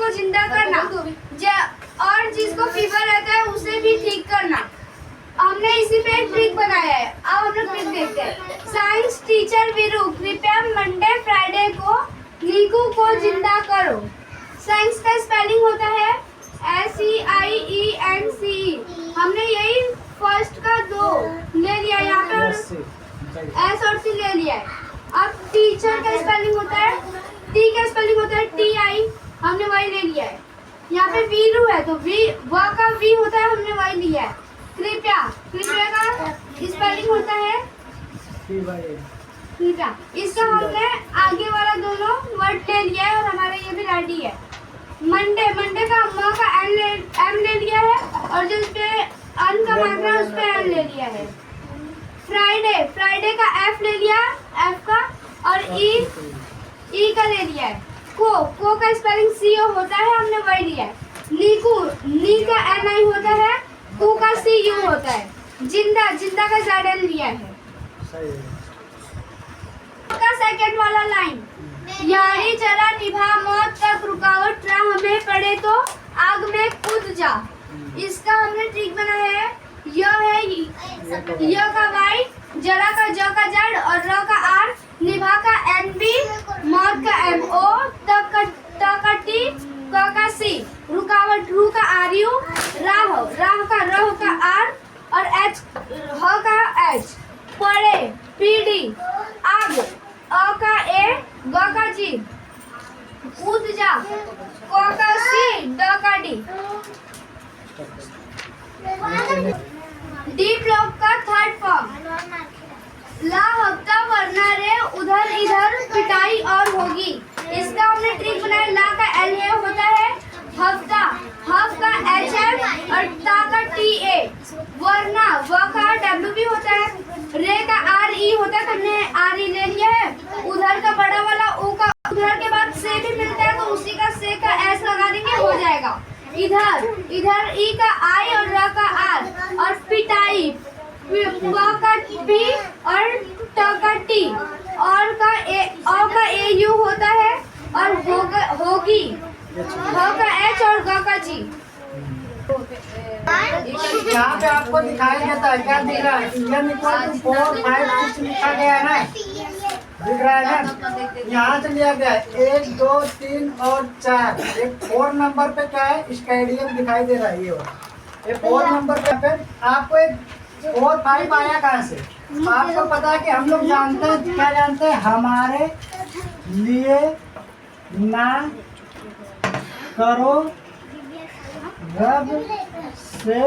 को जिंदा करना, और जिसको फीवर रहता है उसे भी ठीक करना। हमने इसी पे एक ट्रिक बनाया है। अब हम लोग ट्रिक देखते हैं। साइंस टीचर वीरू, कृपया मंडे फ्राइडे को नीकू को जिंदा करो। साइंस का स्पेलिंग होता है SEIENCE। हमने यही फर्स्ट का 2 ले लिया, यहाँ पे S और C ले लिया है। अब टीचर का स्पेलिंग होता है, T का स्पेलिंग होता है TI, हमने वही ले लिया है। यहाँ पे वीरू है तो व का V होता है, हमने वही लिया है। कृपया, कृपया का स्पेलिंग होता है कृपया। इसका हमने आगे वाला दोनों वर्ड ले लिया है और हमारा ये भी रेडी है। मंडे, मंडे का म का M ले लिया है और जो उसपे अन का मात्रा है उस पे N ले लिया है। फ्राइडे, फ्राइडे का F ले लिया, F का, और E का ले लिया है। को का स्पेलिंग CO होता है, हमने वही लिया है। नीकू, नी का NI होता है, कू का CU होता है। जिंदा, जिंदा का ZL लिया है। का सेकंड वाला लाइन, यारी जरा निभा मौत तक रुकावट राह हमें पड़े तो आग में कूद जा। इसका हमने ट्रिक बनाया है। यह है य का Y, जरा का ज का Z और र का R, निभा का NB, मौत का MO, तक का T, क का C, रुकावट रू का RU, राह, राह का र का R और H, ह का H, पड़े PD, आग, अ का A, ग का G, कूद जा, क का C, ड का D। डी ब्लॉक का थर्ड फॉर्म, ला हफ्ता वरना रे उधर इधर पिटाई और होगी। इसका हमने ट्रिक बनाया। ला का L A होता है हफ्ता, हफ का HF और ता का TA, वरना व का WB होता है, रे का RE होता है, हमने RE ले लिया है। उधर का बड़ा वाला O का उधर के बाद से भी मिलता है तो उसी का से का S लगा देंगे, हो जाएगा। इधर I का I और र का R और पिटाई, प का P और ट का T, और का AU होता है, और होगी ह का H और ग का G। यहाँ पे आपको दिखाई देता है, क्या दिख रहा है? N = 4, 5, 6 लिखा गया है ना, दिख रहा है ना? यहाँ से लिया गया 1, 2, 3 और 4। एक 4 नंबर पे क्या है? स्टेडियम दिखाई दे रहा है। ये 4 नंबर पे आपको एक 4, 5 आया कहाँ से? आपको पता है कि हम लोग जानते हैं, क्या जानते हैं? हमारे लिए ना करो रब से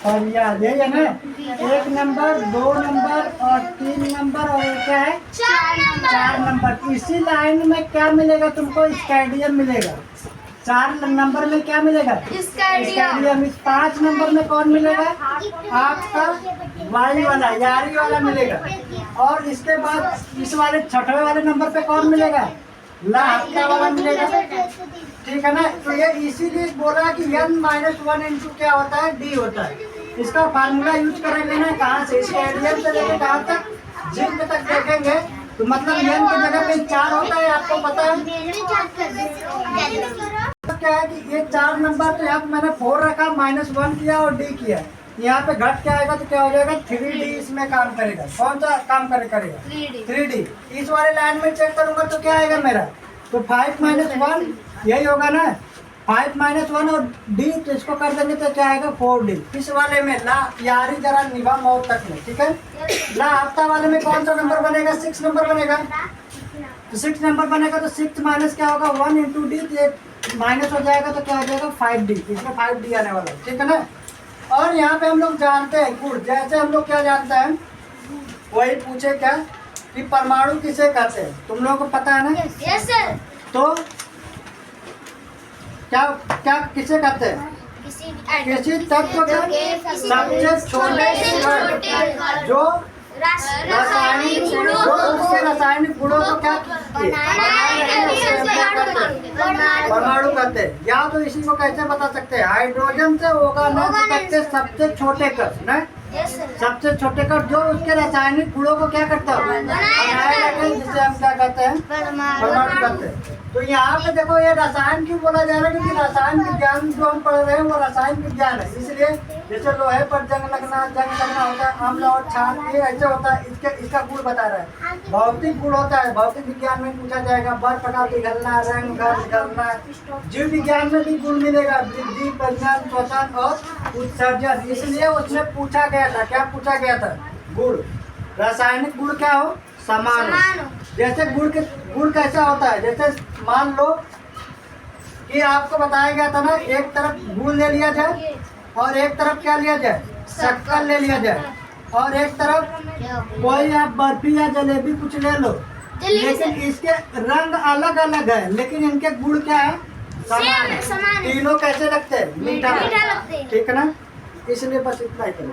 फरियाद, यही है ना? 1 नंबर, 2 नंबर और 3 नंबर और क्या है? 4 नंबर। इसी लाइन में क्या मिलेगा तुमको? स्टेडियम मिलेगा। 4 नंबर में क्या मिलेगा? स्टेडियम। इस 5 नंबर में कौन मिलेगा? आपका वाई वाला, यारी वाला मिलेगा। और इसके बाद इस वाले छठवें वाले नंबर पे कौन मिलेगा? ला हफ्ता वाला मिलेगा। ठीक है ना? तो ये इसीलिए बोला कि N-1 इंटू क्या होता है? D होता है। इसका फार्मूला यूज करेंगे ना, कहाँ से? स्टेडियम से लेकर कहाँ तक? जिंक तक देखेंगे तो मतलब N की जगह पे 4 होता है, आपको पता है क्या है कि ये 4 नंबर, तो यहाँ पे मैंने 4 रखा, -1 किया और D किया। यहाँ पे घट क्या आएगा तो क्या हो जाएगा? 3D इसमें काम करेगा। कौन सा काम करेगा? 3D। इस वाले लाइन में चेक करूंगा तो क्या आएगा मेरा? तो 5 - 1 यही होगा ना, 5 - 1 और D, तो इसको कर देंगे तो क्या आएगा? 4D। इस वाले में ला यारी जरा निभा मौत तक में, ठीक है? ला हफ्ता वाले में कौन सा नंबर बनेगा? 6 नंबर बनेगा। तो 6 नंबर बनेगा तो 6 माइनस क्या होगा? 1 इंटू D, माइनस हो जाएगा तो क्या हो जाएगा? 5D। इसमें 5D आने वाला है, ठीक है ना? और यहाँ पे हम लोग जानते हैं गुड, जैसे हम लोग क्या जानते हैं वही पूछे क्या कि परमाणु किसे कहते हैं? तुम लोगों को पता है ना? Yes sir. तो क्या क्या किसे कहते हैं? किसी तत्व के सबसे छोटे जो रासायनिक गुणों को क्या परमाणु कहते हैं। या तो इसी को कैसे बता सकते हैं? हाइड्रोजन से होगा ना सकते सबसे छोटे कण, यस सर। सबसे छोटे का जो उसके रासायनिक गुणों को क्या करता है, बनाएगा, जिसे हम क्या कहते हैं, परमाणु कहते हैं। तो यहाँ पे देखो ये रसायन क्यों बोला जा रहा है, क्योंकि रसायन विज्ञान जो हम पढ़ रहे हैं वो रसायन विज्ञान है। इसलिए जैसे लोहे पर जंग लगना होता है, अम्ल और क्षार, ये ऐसे होता है, इसका गुण बता रहा है। भौतिक गुण होता है, भौतिक विज्ञान में पूछा जाएगा, बर्फ का पिघलना, रंग घटना। जीव विज्ञान में भी गुण मिलेगा, वृद्धि, परिणाम, श्वसन और उत्सर्जन। इसलिए उसमें पूछा गया था, क्या पूछा गया था, गुण, रासायनिक गुण क्या हो, समान हो। जैसे गुण कैसा होता है, जैसे मान लो कि आपको बताया गया था ना, एक तरफ गुड़ ले लिया जाए और एक तरफ क्या लिया जाए, शक्कर ले लिया जाए, और एक तरफ कोई आप बर्फी या जलेबी कुछ ले लो, लेकिन इसके रंग अलग अलग है, लेकिन इनके गुण क्या है, समान है। तीनों कैसे लगते हैं, मीठा लगते हैं, ठीक है ना। इसलिए बस इतना ही करें।